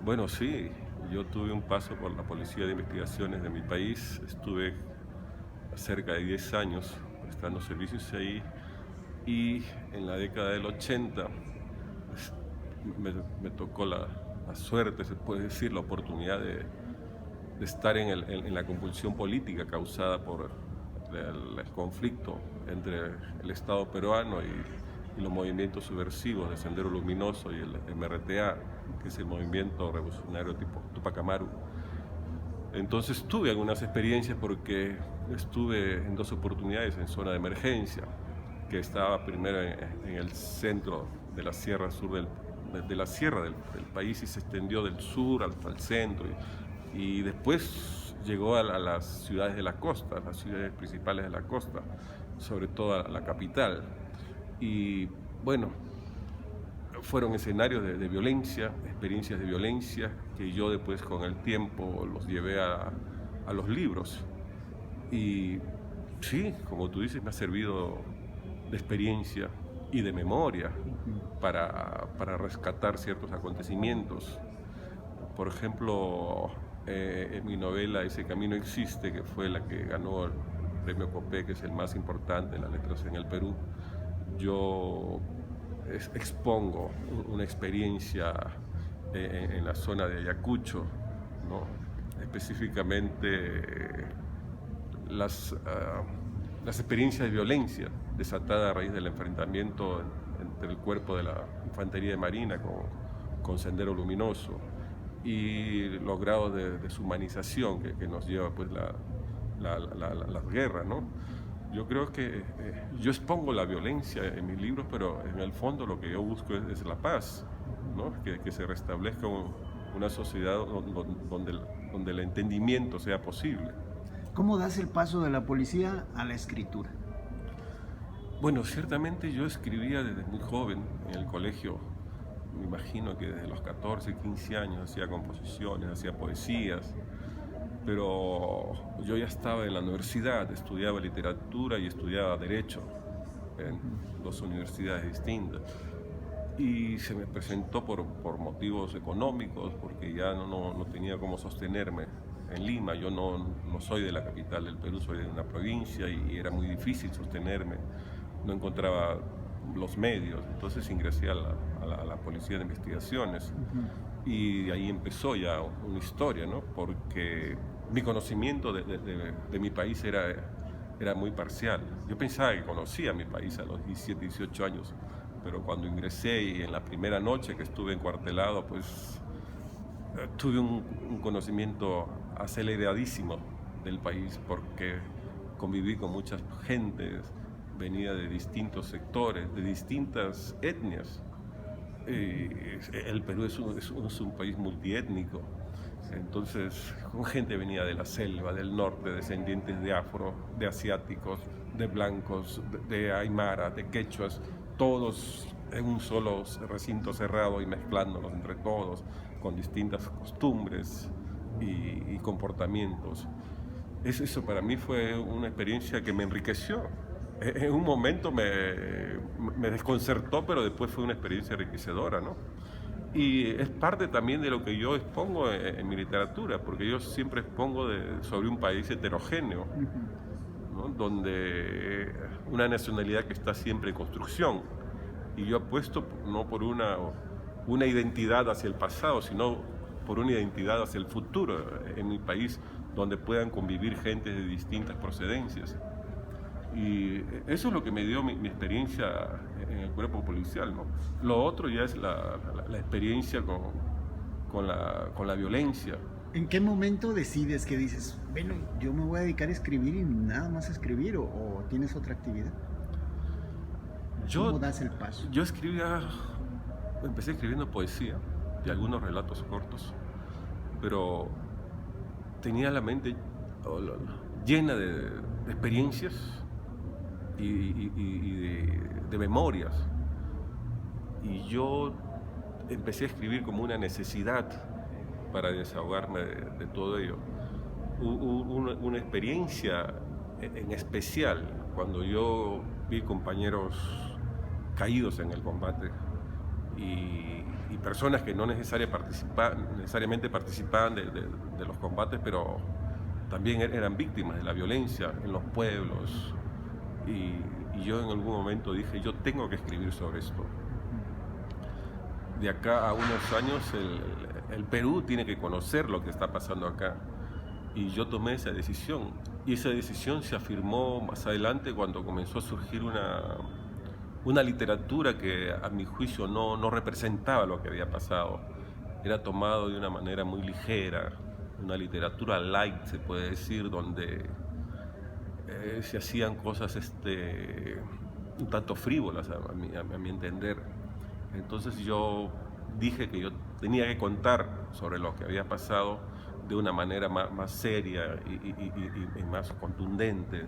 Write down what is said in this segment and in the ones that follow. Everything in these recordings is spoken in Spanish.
Bueno, sí, yo tuve un paso por la Policía de Investigaciones de mi país, estuve cerca de 10 años prestando servicios ahí y en la década del 80 pues, me tocó la suerte, se puede decir, la oportunidad de estar en la convulsión política causada por el conflicto entre el Estado peruano y los movimientos subversivos de Sendero Luminoso y el MRTA, que es el movimiento revolucionario tipo Tupac Amaru. Entonces tuve algunas experiencias porque estuve en dos oportunidades en zona de emergencia, que estaba primero en el centro de la sierra sur de la sierra del país y se extendió del sur hasta el centro y después llegó a las ciudades de la costa, las ciudades principales de la costa, sobre todo a la capital. Y bueno, fueron escenarios de violencia, experiencias de violencia, que yo después con el tiempo los llevé a los libros. Y sí, como tú dices, me ha servido de experiencia y de memoria para rescatar ciertos acontecimientos. Por ejemplo, en mi novela Ese Camino Existe, que fue la que ganó el premio Copé, que es el más importante en las letras en el Perú, yo expongo una experiencia en la zona de Ayacucho, ¿no? Específicamente las experiencias de violencia desatada a raíz del enfrentamiento entre el cuerpo de la Infantería de Marina con Sendero Luminoso y los grados de deshumanización que nos lleva pues las guerras, ¿no? Yo creo que yo expongo la violencia en mis libros, pero en el fondo lo que yo busco es la paz, ¿no? Que se restablezca una sociedad donde el entendimiento sea posible. ¿Cómo das el paso de la policía a la escritura? Bueno, ciertamente yo escribía desde muy joven en el colegio, me imagino que desde los 14, 15 años hacía composiciones, hacía poesías, pero yo ya estaba en la universidad, estudiaba literatura y estudiaba derecho en dos universidades distintas. Y se me presentó por motivos económicos, porque ya no tenía cómo sostenerme en Lima. Yo no soy de la capital del Perú, soy de una provincia y era muy difícil sostenerme. No encontraba los medios, entonces ingresé a la Policía de Investigaciones y ahí empezó ya una historia, ¿no? Porque mi conocimiento de mi país era muy parcial. Yo pensaba que conocía mi país a los 17, 18 años, pero cuando ingresé y en la primera noche que estuve encuartelado, pues tuve un conocimiento aceleradísimo del país porque conviví con muchas gentes, venía de distintos sectores, de distintas etnias. El Perú es un país multiétnico, entonces con gente venía de la selva, del norte, descendientes de afro, de asiáticos, de blancos, de aymara, de quechuas, todos en un solo recinto cerrado y mezclándolos entre todos, con distintas costumbres y comportamientos. Eso para mí fue una experiencia que me enriqueció. En un momento me desconcertó, pero después fue una experiencia enriquecedora, ¿no? Y es parte también de lo que yo expongo en mi literatura, porque yo siempre expongo sobre un país heterogéneo, ¿no? Donde una nacionalidad que está siempre en construcción. Y yo apuesto no por una identidad hacia el pasado, sino por una identidad hacia el futuro en mi país, donde puedan convivir gentes de distintas procedencias. Y eso es lo que me dio mi experiencia en el cuerpo policial, ¿no? Lo otro ya es la experiencia con la violencia. ¿En qué momento decides que dices, bueno, yo me voy a dedicar a escribir y nada más a escribir o tienes otra actividad? ¿Cómo das el paso? Yo empecé escribiendo poesía y algunos relatos cortos, pero tenía la mente llena de experiencias y de memorias. Y yo empecé a escribir como una necesidad para desahogarme de todo ello. Una experiencia en especial cuando yo vi compañeros caídos en el combate y personas que no necesariamente participaban de los combates, pero también eran víctimas de la violencia en los pueblos. Y yo en algún momento dije, yo tengo que escribir sobre esto. De acá a unos años el Perú tiene que conocer lo que está pasando acá. Y yo tomé esa decisión. Y esa decisión se afirmó más adelante cuando comenzó a surgir una literatura que a mi juicio no representaba lo que había pasado. Era tomado de una manera muy ligera, una literatura light, se puede decir, donde se hacían cosas un tanto frívolas a mi entender. Entonces yo dije que yo tenía que contar sobre lo que había pasado de una manera más seria y más contundente.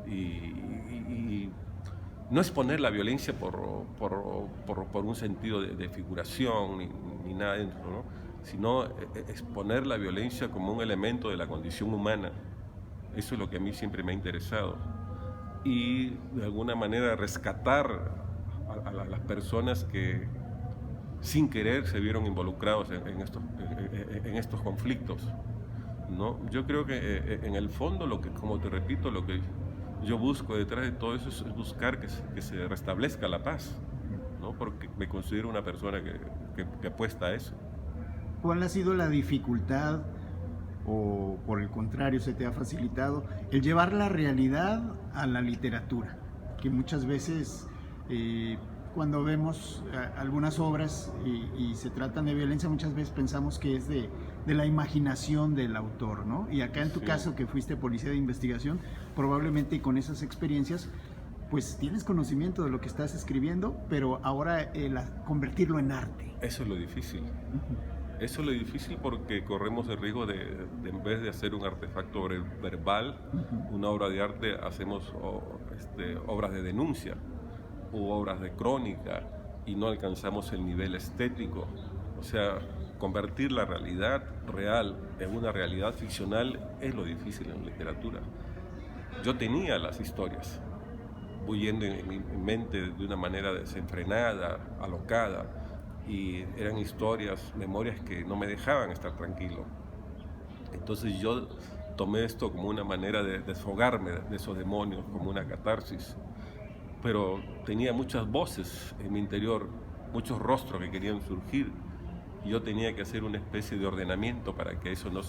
Y no exponer la violencia por un sentido de figuración ni nada dentro, ¿no? Sino exponer la violencia como un elemento de la condición humana. Eso es lo que a mí siempre me ha interesado. Y de alguna manera rescatar a las personas que sin querer se vieron involucrados en estos conflictos, ¿no? Yo creo que en el fondo, como te repito, lo que yo busco detrás de todo eso es buscar que se restablezca la paz, ¿no? Porque me considero una persona que apuesta a eso. ¿Cuál ha sido la dificultad o por el contrario se te ha facilitado el llevar la realidad a la literatura? Que muchas veces cuando vemos algunas obras y se tratan de violencia, muchas veces pensamos que es de la imaginación del autor, ¿no? Y acá en tu caso, que fuiste policía de investigación, probablemente con esas experiencias, pues tienes conocimiento de lo que estás escribiendo, pero ahora convertirlo en arte. Eso es lo difícil. Eso es lo difícil porque corremos el riesgo de en vez de hacer un artefacto verbal, una obra de arte, hacemos obras de denuncia u obras de crónica y no alcanzamos el nivel estético. O sea, convertir la realidad real en una realidad ficcional es lo difícil en literatura. Yo tenía las historias bulliendo en mi mente de una manera desenfrenada, alocada, y eran historias, memorias que no me dejaban estar tranquilo. Entonces yo tomé esto como una manera de desfogarme de esos demonios, como una catarsis. Pero tenía muchas voces en mi interior, muchos rostros que querían surgir, y yo tenía que hacer una especie de ordenamiento para que eso no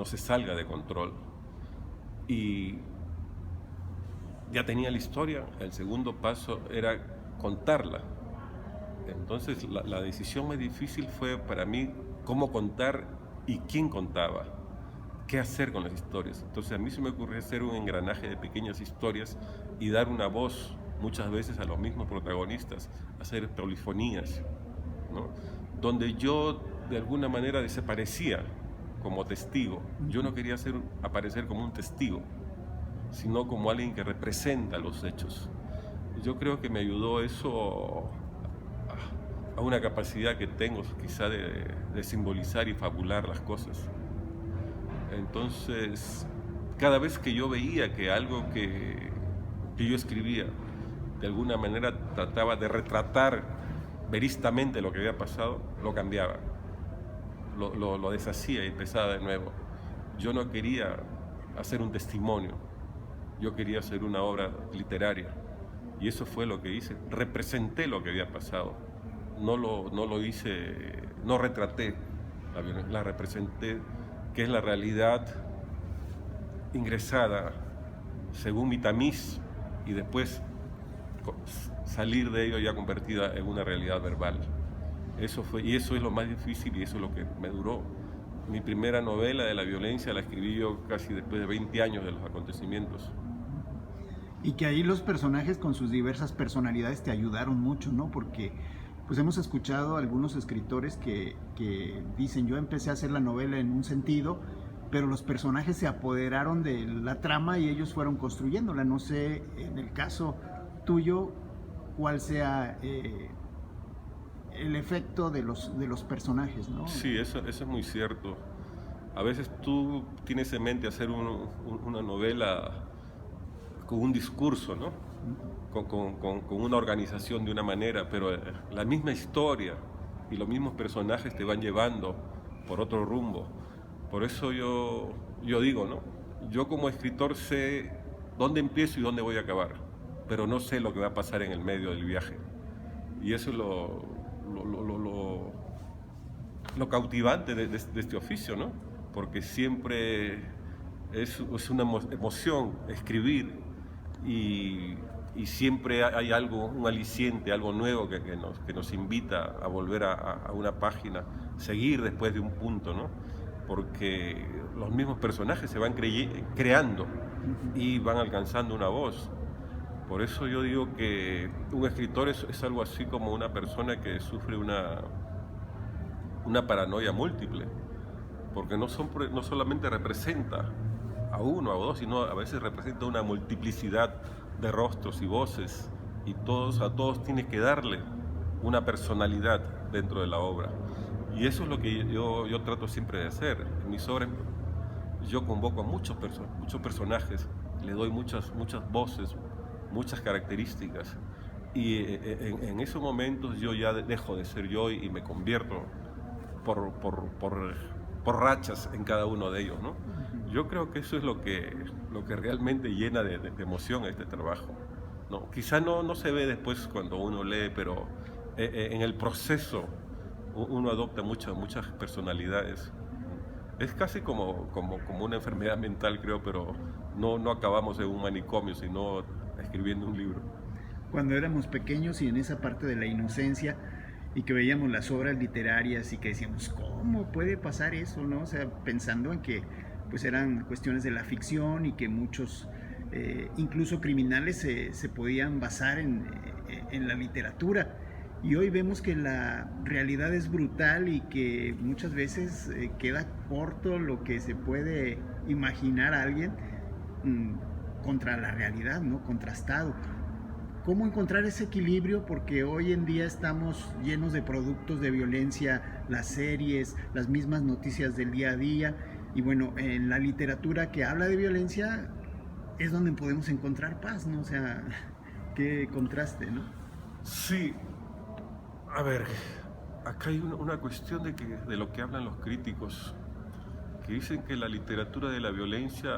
se salga de control. Y ya tenía la historia, el segundo paso era contarla. Entonces la decisión más difícil fue para mí cómo contar y quién contaba, qué hacer con las historias. Entonces a mí se me ocurrió hacer un engranaje de pequeñas historias y dar una voz muchas veces a los mismos protagonistas, hacer polifonías, ¿no? Donde yo de alguna manera desaparecía como testigo. Yo no quería aparecer como un testigo, sino como alguien que representa los hechos. Yo creo que me ayudó eso a una capacidad que tengo quizá de simbolizar y fabular las cosas. Entonces, cada vez que yo veía que algo que yo escribía de alguna manera trataba de retratar veristamente lo que había pasado, lo cambiaba, lo deshacía y empezaba de nuevo. Yo no quería hacer un testimonio, yo quería hacer una obra literaria, y eso fue lo que hice. Representé lo que había pasado, no lo hice, no retraté la violencia, la representé, que es la realidad ingresada según mi tamiz y después salir de ello ya convertida en una realidad verbal. Eso es lo más difícil y eso es lo que me duró. Mi primera novela de la violencia la escribí yo casi después de 20 años de los acontecimientos. Y que ahí los personajes con sus diversas personalidades te ayudaron mucho, ¿no? Porque pues hemos escuchado a algunos escritores que dicen, yo empecé a hacer la novela en un sentido, pero los personajes se apoderaron de la trama y ellos fueron construyéndola. No sé, en el caso tuyo, cuál sea el efecto de los personajes, ¿no? Sí, eso es muy cierto. A veces tú tienes en mente hacer una novela con un discurso, ¿no? con una organización de una manera, pero la misma historia y los mismos personajes te van llevando por otro rumbo. Por eso yo digo, ¿no? Yo como escritor sé dónde empiezo y dónde voy a acabar, pero no sé lo que va a pasar en el medio del viaje. Y eso es lo cautivante de este oficio, ¿no? Porque siempre es una emoción escribir y siempre hay algo, un aliciente, algo nuevo que nos invita a volver a una página, seguir después de un punto, ¿no? Porque los mismos personajes se van creando y van alcanzando una voz. Por eso yo digo que un escritor es algo así como una persona que sufre una paranoia múltiple, porque no solamente representa a uno o dos, sino a veces representa una multiplicidad de rostros y voces, y a todos tienes que darle una personalidad dentro de la obra. Y eso es lo que yo trato siempre de hacer. En mis obras yo convoco a muchos personajes, le doy muchas voces, muchas características, y en esos momentos yo ya dejo de ser yo y me convierto por rachas en cada uno de ellos, ¿no? Yo creo que eso es lo que realmente llena de emoción este trabajo, ¿no? Quizá no se ve después cuando uno lee, pero en el proceso uno adopta muchas personalidades. Es casi como una enfermedad mental, creo, pero no acabamos en un manicomio, sino escribiendo un libro. Cuando éramos pequeños y en esa parte de la inocencia y que veíamos las obras literarias y que decíamos, ¿cómo puede pasar eso, no? O sea, pensando en que pues eran cuestiones de la ficción y que muchos, incluso criminales, se podían basar en la literatura. Y hoy vemos que la realidad es brutal y que muchas veces queda corto lo que se puede imaginar a alguien contra la realidad, ¿no? Contrastado. ¿Cómo encontrar ese equilibrio? Porque hoy en día estamos llenos de productos de violencia, las series, las mismas noticias del día a día. Y bueno, en la literatura que habla de violencia es donde podemos encontrar paz, ¿no? O sea, qué contraste, ¿no? Sí. A ver, acá hay una cuestión de lo que hablan los críticos, que dicen que la literatura de la violencia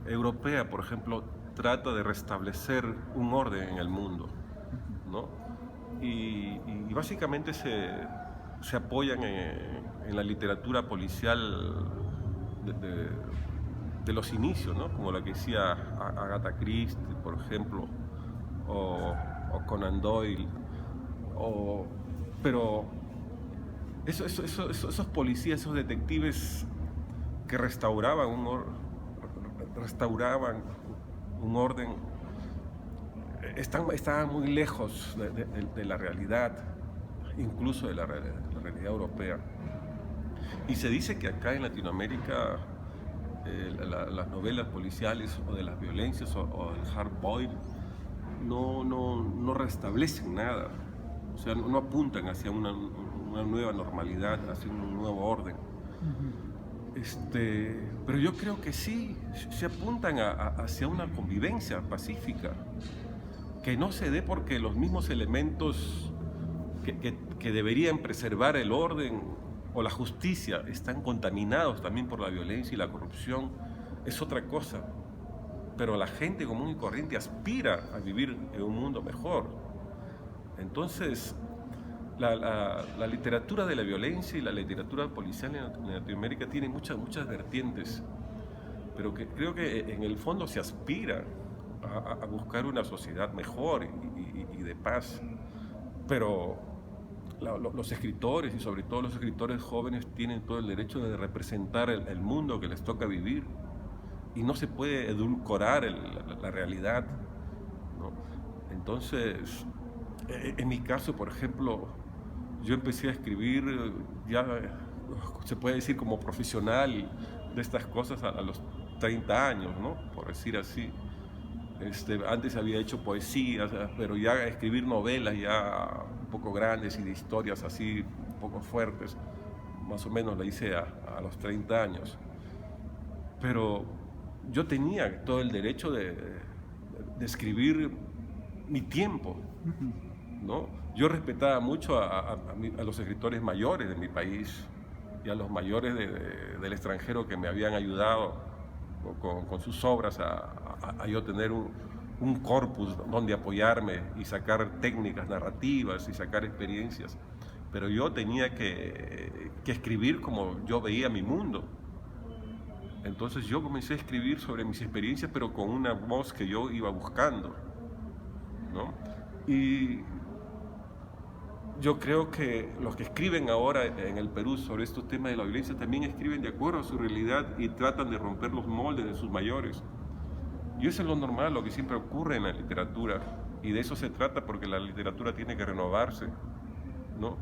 europea, por ejemplo, trata de restablecer un orden en el mundo, ¿no? Y básicamente se apoyan en la literatura policial de los inicios, ¿no? Como la que decía Agatha Christie, por ejemplo, o Conan Doyle, pero esos policías, esos detectives que restauraban un orden, estaban muy lejos de la realidad, incluso de la realidad europea. Y se dice que acá en Latinoamérica las novelas policiales o de las violencias o del hard boiled no restablecen nada. O sea, no apuntan hacia una nueva normalidad, hacia un nuevo orden. Pero yo creo que sí, se apuntan hacia una convivencia pacífica, que no se dé porque los mismos elementos que deberían preservar el orden o la justicia están contaminados también por la violencia y la corrupción, es otra cosa. Pero la gente común y corriente aspira a vivir en un mundo mejor. Entonces, la literatura de la violencia y la literatura policial en Latinoamérica tiene muchas vertientes, pero creo que en el fondo se aspira a buscar una sociedad mejor y de paz. Pero los escritores, y sobre todo los escritores jóvenes, tienen todo el derecho de representar el mundo que les toca vivir, y no se puede edulcorar la realidad, ¿no? Entonces, en mi caso, por ejemplo, yo empecé a escribir, ya se puede decir como profesional de estas cosas a los 30 años, ¿no? Por decir así. Antes había hecho poesía, pero ya escribir novelas ya un poco grandes y de historias así un poco fuertes, más o menos la hice a los 30 años. Pero yo tenía todo el derecho de escribir mi tiempo, ¿no? Yo respetaba mucho a los escritores mayores de mi país y a los mayores del extranjero que me habían ayudado con sus obras a yo tener un corpus donde apoyarme y sacar técnicas narrativas y sacar experiencias. Pero yo tenía que escribir como yo veía mi mundo. Entonces yo comencé a escribir sobre mis experiencias, pero con una voz que yo iba buscando, ¿no? Y yo creo que los que escriben ahora en el Perú sobre estos temas de la violencia también escriben de acuerdo a su realidad y tratan de romper los moldes de sus mayores. Y eso es lo normal, lo que siempre ocurre en la literatura. Y de eso se trata, porque la literatura tiene que renovarse, ¿no?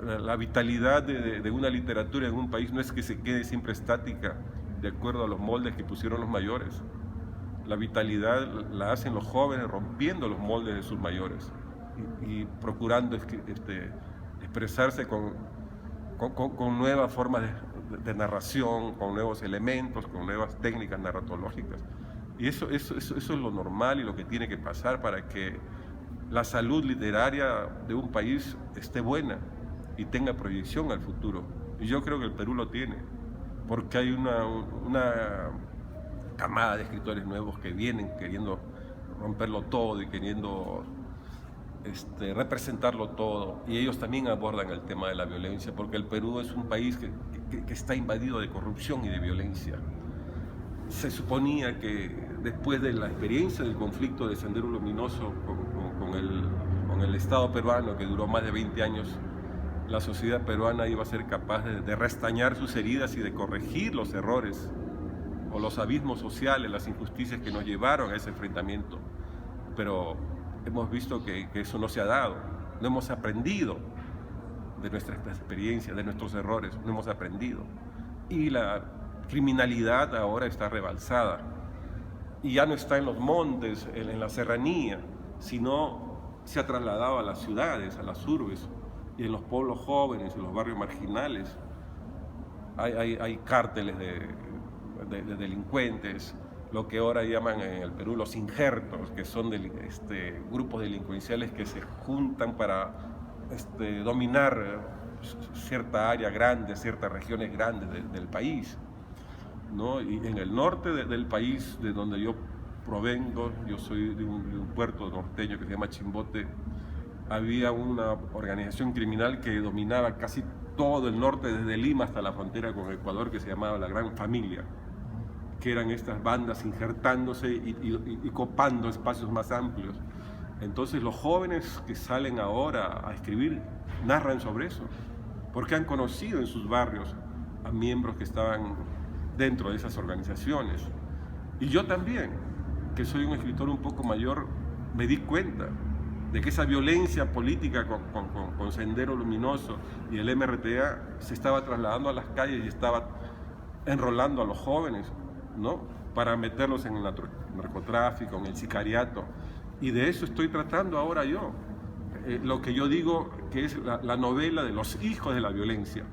La vitalidad de una literatura en un país no es que se quede siempre estática de acuerdo a los moldes que pusieron los mayores. La vitalidad la hacen los jóvenes rompiendo los moldes de sus mayores y procurando expresarse con nuevas formas de narración, con nuevos elementos, con nuevas técnicas narratológicas. Y eso es lo normal y lo que tiene que pasar para que la salud literaria de un país esté buena y tenga proyección al futuro. Y yo creo que el Perú lo tiene, porque hay una camada de escritores nuevos que vienen queriendo romperlo todo y queriendo representarlo todo, y ellos también abordan el tema de la violencia, porque el Perú es un país que está invadido de corrupción y de violencia. Se suponía que después de la experiencia del conflicto de Sendero Luminoso con el Estado peruano, que duró más de 20 años, la sociedad peruana iba a ser capaz de restañar sus heridas y de corregir los errores o los abismos sociales, las injusticias que nos llevaron a ese enfrentamiento. Pero hemos visto que eso no se ha dado, no hemos aprendido de nuestras experiencias, de nuestros errores, no hemos aprendido. Y la criminalidad ahora está rebalsada y ya no está en los montes, en la serranía, sino se ha trasladado a las ciudades, a las urbes, y en los pueblos jóvenes, en los barrios marginales. Hay cárteles de delincuentes, lo que ahora llaman en el Perú los injertos, que son grupos delincuenciales que se juntan para dominar cierta área grande, ciertas regiones grandes del país, ¿no? Y en el norte del país, de donde yo provengo, yo soy de un puerto norteño que se llama Chimbote, había una organización criminal que dominaba casi todo el norte, desde Lima hasta la frontera con Ecuador, que se llamaba La Gran Familia, que eran estas bandas injertándose y copando espacios más amplios. Entonces los jóvenes que salen ahora a escribir narran sobre eso, porque han conocido en sus barrios a miembros que estaban dentro de esas organizaciones. Y yo también, que soy un escritor un poco mayor, me di cuenta de que esa violencia política con Sendero Luminoso y el MRTA se estaba trasladando a las calles y estaba enrolando a los jóvenes, ¿no? Para meterlos en el narcotráfico, en el sicariato. Y de eso estoy tratando ahora yo. Lo que yo digo que es la novela de los hijos de la violencia,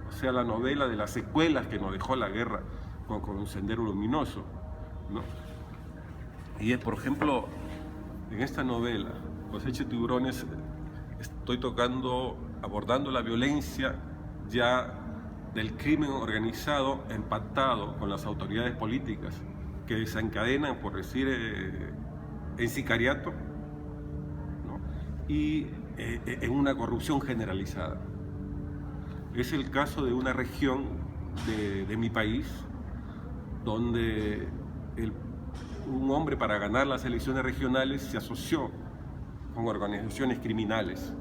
o sea, la novela de las secuelas que nos dejó la guerra con Sendero Luminoso, ¿no? Y es, por ejemplo, en esta novela, Cosecha de Tiburones, estoy abordando la violencia ya del crimen organizado empatado con las autoridades políticas que desencadenan, por decir, en sicariato, ¿no? Y en una corrupción generalizada. Es el caso de una región de mi país donde un hombre, para ganar las elecciones regionales, se asoció con organizaciones criminales,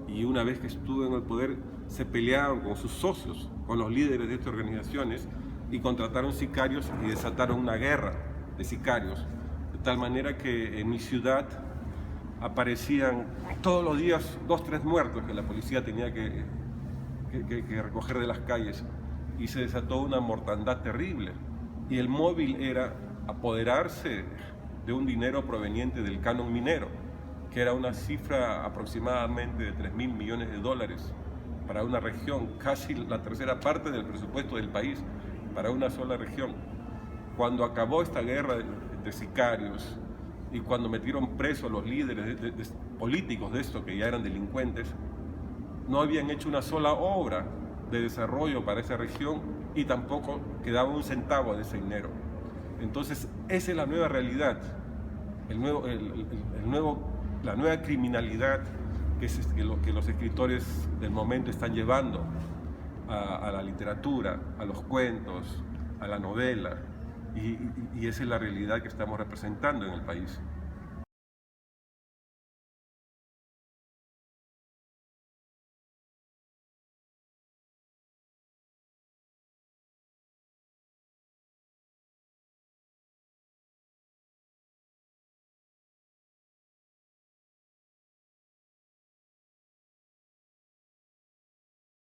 y una vez que estuvo en el poder se pelearon con sus socios, con los líderes de estas organizaciones, y contrataron sicarios y desataron una guerra de sicarios, de tal manera que en mi ciudad aparecían todos los días 2 o 3 muertos que la policía tenía que recoger de las calles, y se desató una mortandad terrible. Y el móvil era apoderarse de un dinero proveniente del canon minero, que era una cifra aproximadamente de $3.000 millones para una región, casi la tercera parte del presupuesto del país, para una sola región. Cuando acabó esta guerra de sicarios y cuando metieron presos a los líderes políticos de estos que ya eran delincuentes, no habían hecho una sola obra de desarrollo para esa región y tampoco quedaba un centavo de ese dinero. Entonces, esa es la nueva realidad, la nueva criminalidad que los escritores del momento están llevando a la literatura, a los cuentos, a la novela, y esa es la realidad que estamos representando en el país.